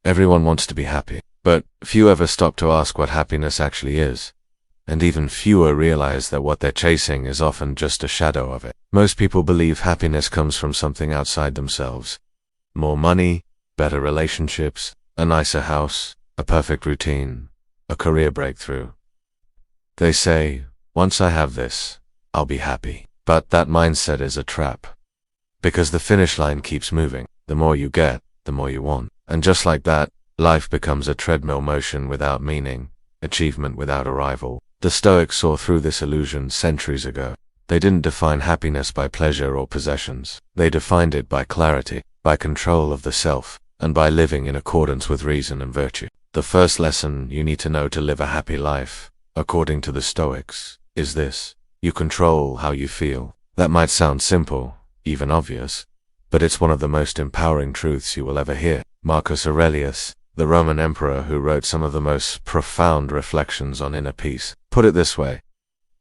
Everyone wants to be happy, but few ever stop to ask what happiness actually is. And even fewer realize that what they're chasing is often just a shadow of it. Most people believe happiness comes from something outside themselves. More money, better relationships, a nicer house, a perfect routine, a career breakthrough. They say, once I have this, I'll be happy. But that mindset is a trap. Because the finish line keeps moving. The more you get, the more you want. And just like that, life becomes a treadmill motion without meaning, achievement without arrival. The Stoics saw through this illusion centuries ago. They didn't define happiness by pleasure or possessions. They defined it by clarity, by control of the self, and by living in accordance with reason and virtue. The first lesson you need to know to live a happy life, according to the Stoics, is this: you control how you feel. That might sound simple, even obvious, but it's one of the most empowering truths you will ever hear. Marcus Aurelius, the Roman emperor who wrote some of the most profound reflections on inner peace, put it this way: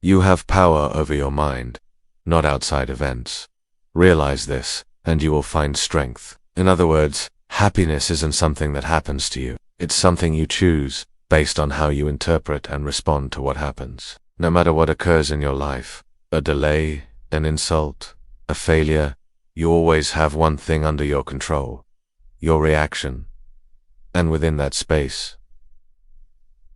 you have power over your mind, not outside events. Realize this, and you will find strength. In other words, happiness isn't something that happens to you. It's something you choose, based on how you interpret and respond to what happens. No matter what occurs in your life, a delay, an insult, a failure, you always have one thing under your control: your reaction. And within that space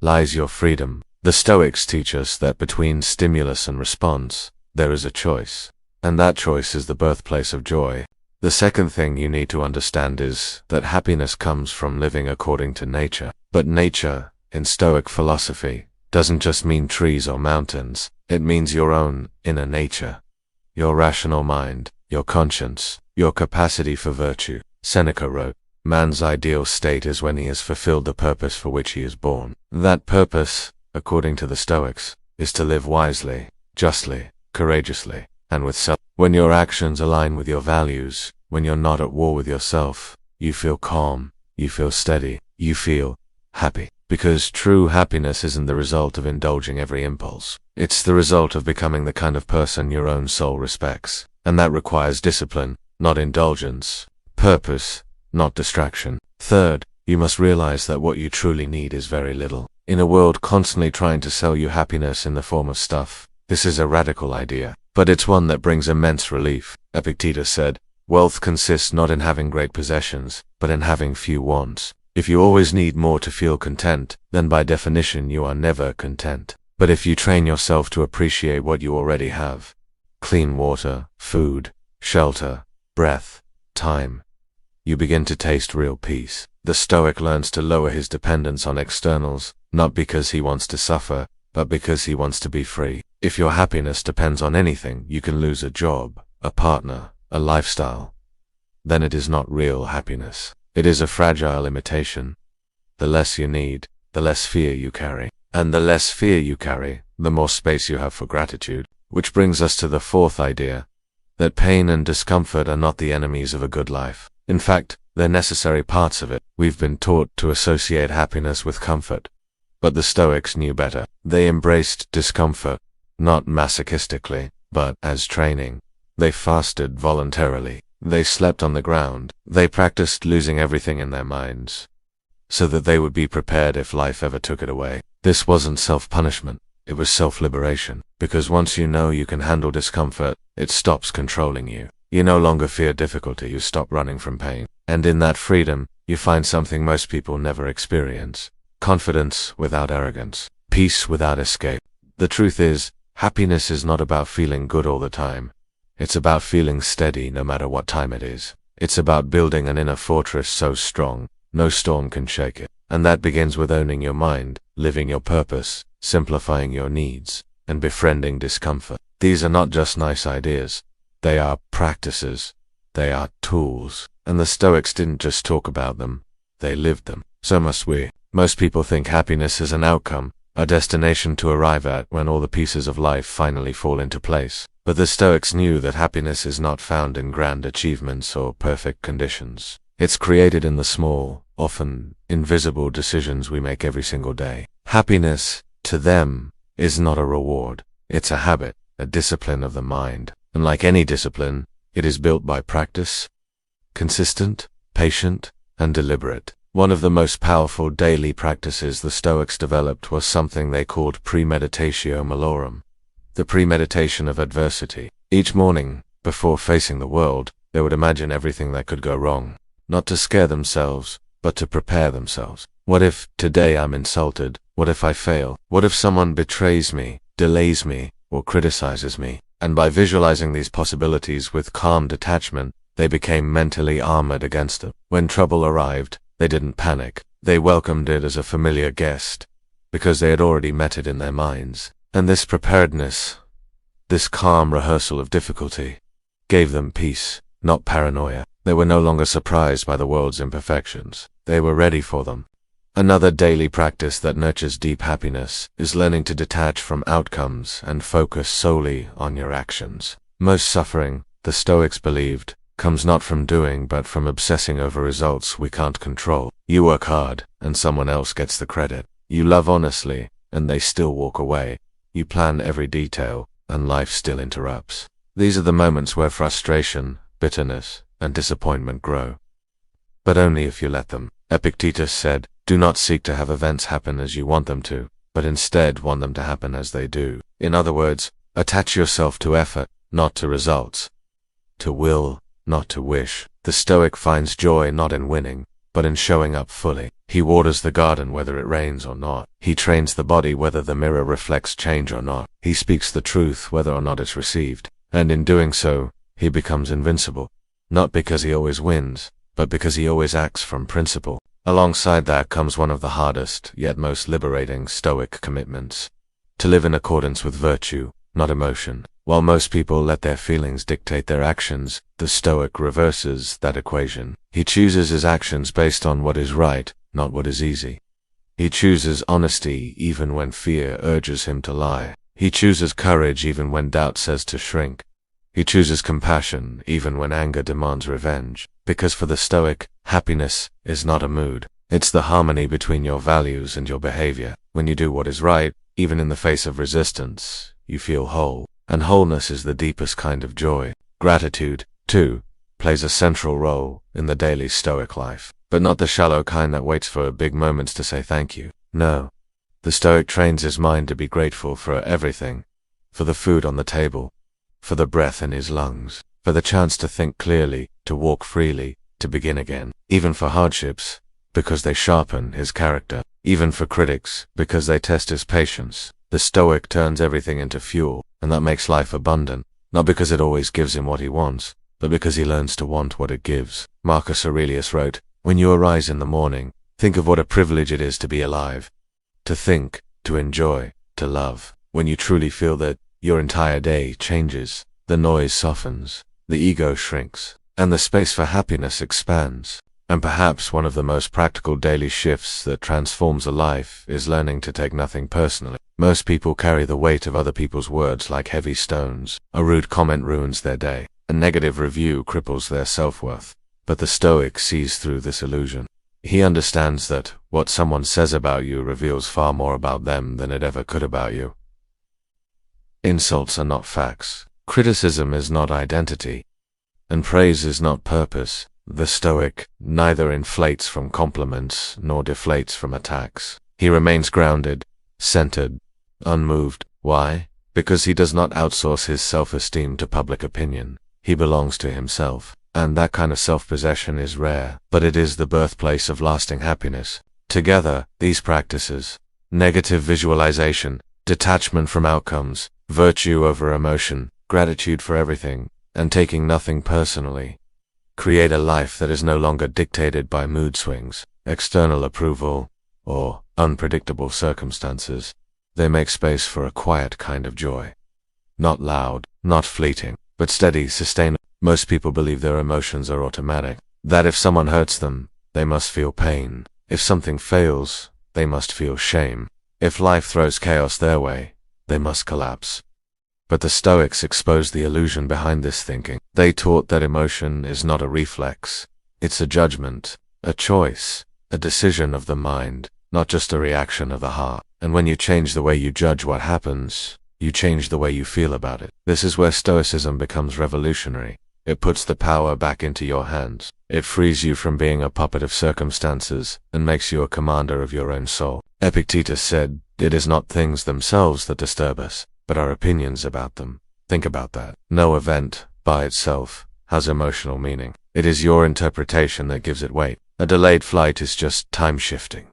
lies your freedom. The Stoics teach us that between stimulus and response, there is a choice. And that choice is the birthplace of joy. The second thing you need to understand is that happiness comes from living according to nature. But nature, in Stoic philosophy, doesn't just mean trees or mountains. It means your own inner nature. Your rational mind, your conscience, your capacity for virtue. Seneca wrote, "Man's ideal state is when he has fulfilled the purpose for which he is born." That purpose, according to the Stoics, is to live wisely, justly, courageously, and with self. When your actions align with your values, when you're not at war with yourself, you feel calm, you feel steady, you feel happy. Because true happiness isn't the result of indulging every impulse. It's the result of becoming the kind of person your own soul respects. And that requires discipline, not indulgence, purpose, not distraction. Third, you must realize that what you truly need is very little. In a world constantly trying to sell you happiness in the form of stuff, this is a radical idea, but it's one that brings immense relief. Epictetus said, "Wealth consists not in having great possessions, but in having few wants." If you always need more to feel content, then by definition you are never content. But if you train yourself to appreciate what you already have, clean water, food, shelter, breath, time, you begin to taste real peace. The Stoic learns to lower his dependence on externals, not because he wants to suffer, but because he wants to be free. If your happiness depends on anything, you can lose a job, a partner, a lifestyle. Then it is not real happiness. It is a fragile imitation. The less you need, the less fear you carry. And the less fear you carry, the more space you have for gratitude. Which brings us to the fourth idea, that pain and discomfort are not the enemies of a good life. In fact, they're necessary parts of it. We've been taught to associate happiness with comfort. But the Stoics knew better. They embraced discomfort, not masochistically, but as training. They fasted voluntarily. They slept on the ground. They practiced losing everything in their minds, so that they would be prepared if life ever took it away. This wasn't self-punishment. It was self-liberation. Because once you know you can handle discomfort, it stops controlling you. You no longer fear difficulty. You stop running from pain. And in that freedom, you find something most people never experience: confidence without arrogance, peace without escape. The truth is, happiness is not about feeling good all the time. It's about feeling steady no matter what time it is. It's about building an inner fortress so strong, no storm can shake it. And that begins with owning your mind, living your purpose, simplifying your needs, and befriending discomfort. These are not just nice ideas. They are practices. They are tools. And the Stoics didn't just talk about them. They lived them. So must we. Most people think happiness is an outcome, a destination to arrive at when all the pieces of life finally fall into place. But the Stoics knew that happiness is not found in grand achievements or perfect conditions. It's created in the small, often invisible decisions we make every single day. Happiness, to them, is not a reward. It's a habit, a discipline of the mind. And like any discipline, it is built by practice, consistent, patient, and deliberate. One of the most powerful daily practices the Stoics developed was something they called premeditatio malorum, the premeditation of adversity. Each morning, before facing the world, they would imagine everything that could go wrong, not to scare themselves, but to prepare themselves. What if today I'm insulted? What if I fail? What if someone betrays me, delays me, or criticizes me? And by visualizing these possibilities with calm detachment, they became mentally armored against them. When trouble arrived, they didn't panic. They welcomed it as a familiar guest, because they had already met it in their minds. And this preparedness, this calm rehearsal of difficulty, gave them peace, not paranoia. They were no longer surprised by the world's imperfections. They were ready for them. Another daily practice that nurtures deep happiness is learning to detach from outcomes and focus solely on your actions. Most suffering, the Stoics believed, comes not from doing but from obsessing over results we can't control. You work hard, and someone else gets the credit. You love honestly, and they still walk away. You plan every detail, and life still interrupts. These are the moments where frustration, bitterness, and disappointment grow. But only if you let them. Epictetus said, "Do not seek to have events happen as you want them to, but instead want them to happen as they do." In other words, attach yourself to effort, not to results. To will, not to wish. The Stoic finds joy not in winning, but in showing up fully. He waters the garden whether it rains or not. He trains the body whether the mirror reflects change or not. He speaks the truth whether or not it's received. And in doing so, he becomes invincible. Not because he always wins, but because he always acts from principle. Alongside that comes one of the hardest, yet most liberating Stoic commitments: to live in accordance with virtue, not emotion. While most people let their feelings dictate their actions, the Stoic reverses that equation. He chooses his actions based on what is right, not what is easy. He chooses honesty even when fear urges him to lie. He chooses courage even when doubt says to shrink. He chooses compassion even when anger demands revenge. Because for the Stoic, happiness is not a mood. It's the harmony between your values and your behavior. When you do what is right, even in the face of resistance, you feel whole. And wholeness is the deepest kind of joy. Gratitude, too, plays a central role in the daily Stoic life. But not the shallow kind that waits for big moments to say thank you. No. The Stoic trains his mind to be grateful for everything. For the food on the table. For the breath in his lungs. For the chance to think clearly, to walk freely, to begin again. Even for hardships, because they sharpen his character. Even for critics, because they test his patience. The Stoic turns everything into fuel, and that makes life abundant. Not because it always gives him what he wants, but because he learns to want what it gives. Marcus Aurelius wrote, "When you arise in the morning, think of what a privilege it is to be alive. To think, to enjoy, to love. When you truly feel that, your entire day changes. The noise softens, the ego shrinks, and the space for happiness expands." And perhaps one of the most practical daily shifts that transforms a life is learning to take nothing personally. Most people carry the weight of other people's words like heavy stones. A rude comment ruins their day. A negative review cripples their self-worth. But the Stoic sees through this illusion. He understands that what someone says about you reveals far more about them than it ever could about you. Insults are not facts. Criticism is not identity. And praise is not purpose. The Stoic neither inflates from compliments nor deflates from attacks. He remains grounded, centered, unmoved. Why? Because he does not outsource his self-esteem to public opinion. He belongs to himself. And that kind of self-possession is rare, but it is the birthplace of lasting happiness. Together, these practices, negative visualization, detachment from outcomes, virtue over emotion, gratitude for everything, and taking nothing personally, create a life that is no longer dictated by mood swings, external approval, or unpredictable circumstances. They make space for a quiet kind of joy. Not loud, not fleeting, but steady, sustainable. Most people believe their emotions are automatic, that if someone hurts them, they must feel pain. If something fails, they must feel shame. If life throws chaos their way, they must collapse. But the Stoics exposed the illusion behind this thinking. They taught that emotion is not a reflex. It's a judgment, a choice, a decision of the mind, not just a reaction of the heart. And when you change the way you judge what happens, you change the way you feel about it. This is where Stoicism becomes revolutionary. It puts the power back into your hands. It frees you from being a puppet of circumstances and makes you a commander of your own soul. Epictetus said, "It is not things themselves that disturb us, but our opinions about them." Think about that. No event, by itself, has emotional meaning. It is your interpretation that gives it weight. A delayed flight is just time shifting,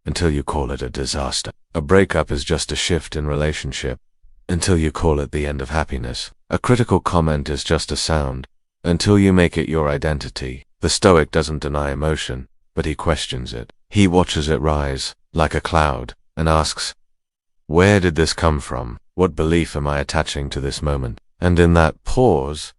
until you call it a disaster. A breakup is just a shift in relationship, until you call it the end of happiness. A critical comment is just a sound, until you make it your identity. The Stoic doesn't deny emotion, but he questions it. He watches it rise, like a cloud, and asks, where did this come from? What belief am I attaching to this moment? And in that pause,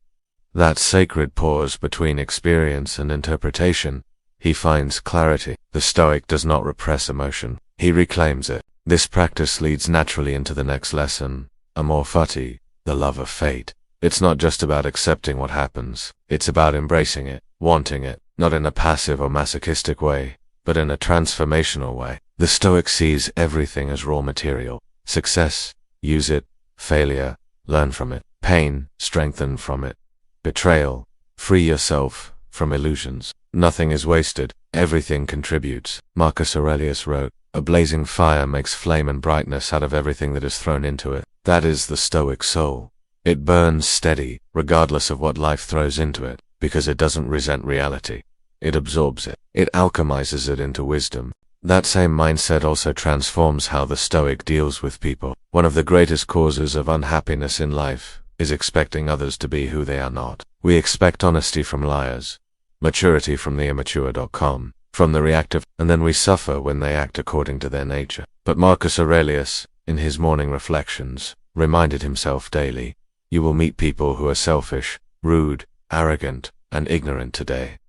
that sacred pause between experience and interpretation, he finds clarity. The Stoic does not repress emotion. He reclaims it. This practice leads naturally into the next lesson, amor fati, the love of fate. It's not just about accepting what happens. It's about embracing it, wanting it, not in a passive or masochistic way, but in a transformational way. The Stoic sees everything as raw material. Success, use it. Failure, learn from it. Pain, strengthen from it. Betrayal, free yourself from illusions. Nothing is wasted. Everything contributes. Marcus Aurelius wrote, "A blazing fire makes flame and brightness out of everything that is thrown into it." That is the Stoic soul. It burns steady, regardless of what life throws into it, because it doesn't resent reality. It absorbs it. It alchemizes it into wisdom. That same mindset also transforms how the Stoic deals with people. One of the greatest causes of unhappiness in life is expecting others to be who they are not. We expect honesty from liars, maturity from the immature.com, from the reactive, and then we suffer when they act according to their nature. But Marcus Aurelius, in his morning reflections, reminded himself daily, you will meet people who are selfish, rude, arrogant, and ignorant today.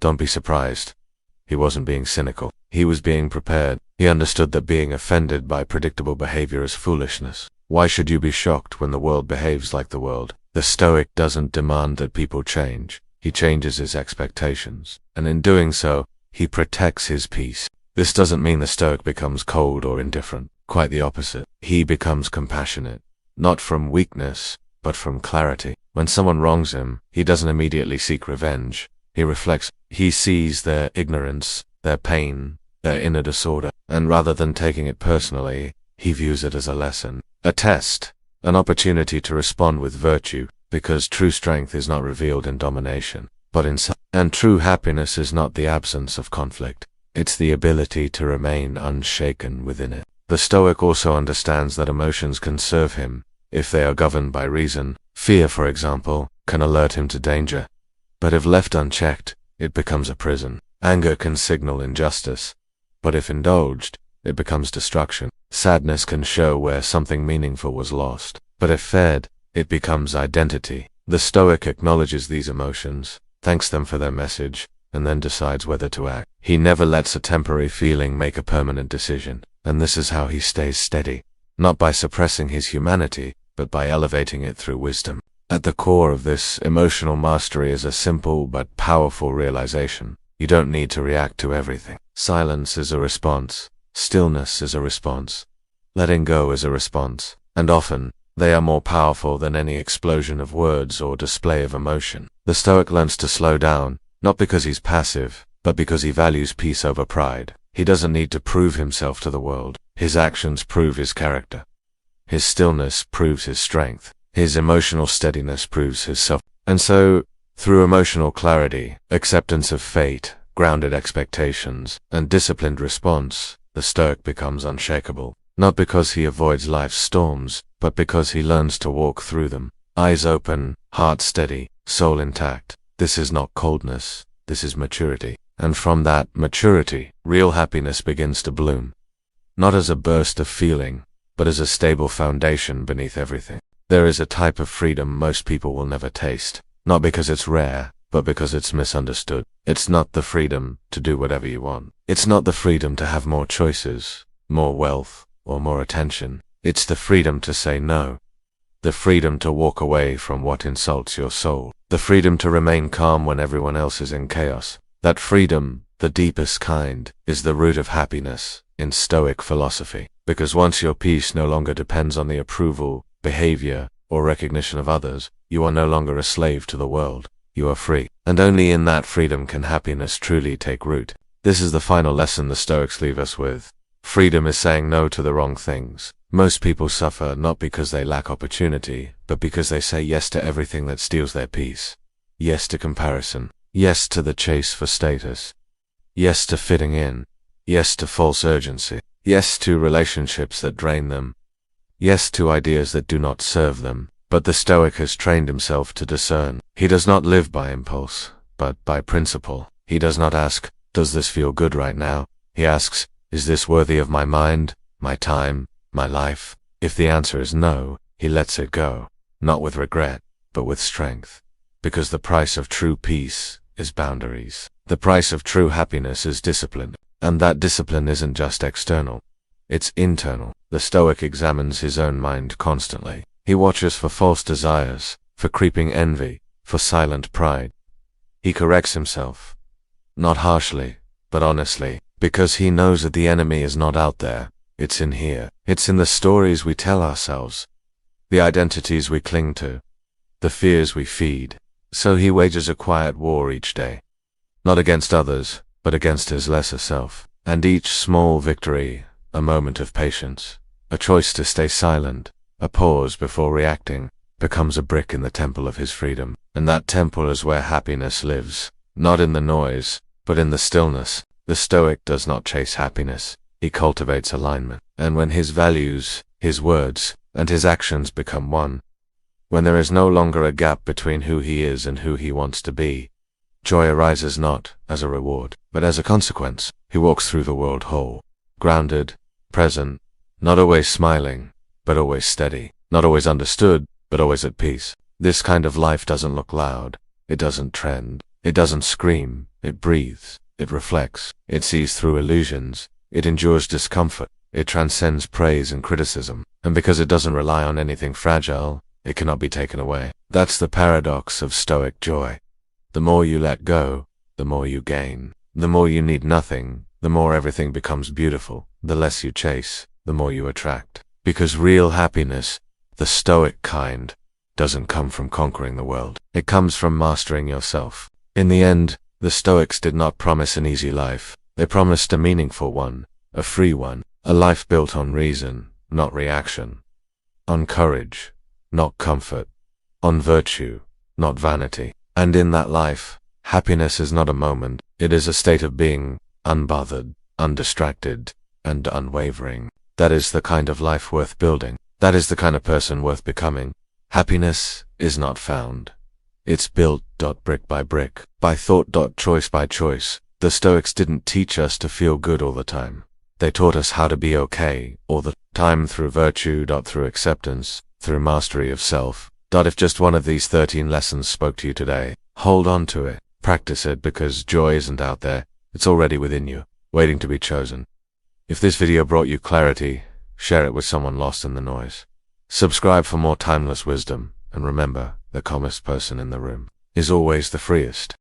Don't be surprised. He wasn't being cynical. He was being prepared. He understood that being offended by predictable behavior is foolishness. Why should you be shocked when the world behaves like the world? The Stoic doesn't demand that people change. He changes his expectations. And in doing so, he protects his peace. This doesn't mean the Stoic becomes cold or indifferent. Quite the opposite. He becomes compassionate. Not from weakness, but from clarity. When someone wrongs him, he doesn't immediately seek revenge. He reflects. He sees their ignorance, their pain, their inner disorder, and rather than taking it personally, he views it as a lesson, a test, an opportunity to respond with virtue, because true strength is not revealed in domination, but in and true happiness is not the absence of conflict. It's the ability to remain unshaken within it. The Stoic also understands that emotions can serve him if they are governed by reason. Fear, for example, can alert him to danger, but if left unchecked, it becomes a prison. Anger can signal injustice, but if indulged, it becomes destruction. Sadness can show where something meaningful was lost, but if fed, it becomes identity. The Stoic acknowledges these emotions, thanks them for their message, and then decides whether to act. He never lets a temporary feeling make a permanent decision, and this is how he stays steady, not by suppressing his humanity, but by elevating it through wisdom. At the core of this emotional mastery is a simple but powerful realization. You don't need to react to everything. Silence is a response. Stillness is a response. Letting go is a response. And often, they are more powerful than any explosion of words or display of emotion. The Stoic learns to slow down, not because he's passive, but because he values peace over pride. He doesn't need to prove himself to the world. His actions prove his character. His stillness proves his strength. His emotional steadiness proves his self. And so, through emotional clarity, acceptance of fate, grounded expectations, and disciplined response, the Stoic becomes unshakable. Not because he avoids life's storms, but because he learns to walk through them. Eyes open, heart steady, soul intact. This is not coldness, this is maturity. And from that maturity, real happiness begins to bloom. Not as a burst of feeling, but as a stable foundation beneath everything. There is a type of freedom most people will never taste, not because it's rare, but because it's misunderstood. It's not the freedom to do whatever you want. It's not the freedom to have more choices, more wealth, or more attention. It's the freedom to say no. The freedom to walk away from what insults your soul. The freedom to remain calm when everyone else is in chaos. That freedom, the deepest kind, is the root of happiness in Stoic philosophy. Because once your peace no longer depends on the approval, behavior, or recognition of others, You are no longer a slave to the world. You are free. And only in that freedom can happiness truly take root. This is the final lesson the Stoics leave us with. Freedom is saying no to the wrong things. Most people suffer not because they lack opportunity, but because they say yes to everything that steals their peace. Yes to comparison. Yes to the chase for status. Yes to fitting in. Yes to false urgency. Yes to relationships that drain them. Yes to ideas that do not serve them. But the Stoic has trained himself to discern. He does not live by impulse, but by principle. He does not ask, does this feel good right now? He asks, is this worthy of my mind, my time, my life? If the answer is no, he lets it go, not with regret, but with strength. Because the price of true peace is boundaries. The price of true happiness is discipline. And that discipline isn't just external. It's internal. The Stoic examines his own mind constantly. He watches for false desires, for creeping envy, for silent pride. He corrects himself. Not harshly, but honestly, because he knows that the enemy is not out there. It's in here. It's in the stories we tell ourselves, the identities we cling to, the fears we feed. So he wages a quiet war each day. Not against others, but against his lesser self. And each small victory, a moment of patience, a choice to stay silent, a pause before reacting, becomes a brick in the temple of his freedom. And that temple is where happiness lives, not in the noise, but in the stillness. The Stoic does not chase happiness. He cultivates alignment. And when his values, his words, and his actions become one, when there is no longer a gap between who he is and who he wants to be, joy arises not as a reward, but as a consequence. He walks through the world whole, grounded, present, not always smiling, but always steady, not always understood, but always at peace. This kind of life doesn't look loud. It doesn't trend. It doesn't scream. It breathes. It reflects. It sees through illusions. It endures discomfort. It transcends praise and criticism. And because it doesn't rely on anything fragile, it cannot be taken away. That's the paradox of Stoic joy. The more you let go, the more you gain. The more you need nothing, the more everything becomes beautiful. The less you chase, the more you attract. Because real happiness, the Stoic kind, doesn't come from conquering the world. It comes from mastering yourself. In the end, the Stoics did not promise an easy life. They promised a meaningful one, a free one, a life built on reason, not reaction, on courage, not comfort, on virtue, not vanity. And in that life, happiness is not a moment. It is a state of being, unbothered, undistracted, and unwavering. That is the kind of life worth building. That is the kind of person worth becoming. Happiness is not found. It's built brick by brick, by thought choice by choice. The Stoics didn't teach us to feel good all the time. They taught us how to be okay all the time through virtue, through acceptance, through mastery of self. If just one of these 13 lessons spoke to you today, hold on to it. Practice it, because joy isn't out there. It's already within you, waiting to be chosen. If this video brought you clarity, share it with someone lost in the noise. Subscribe for more timeless wisdom, and remember, the calmest person in the room is always the freest.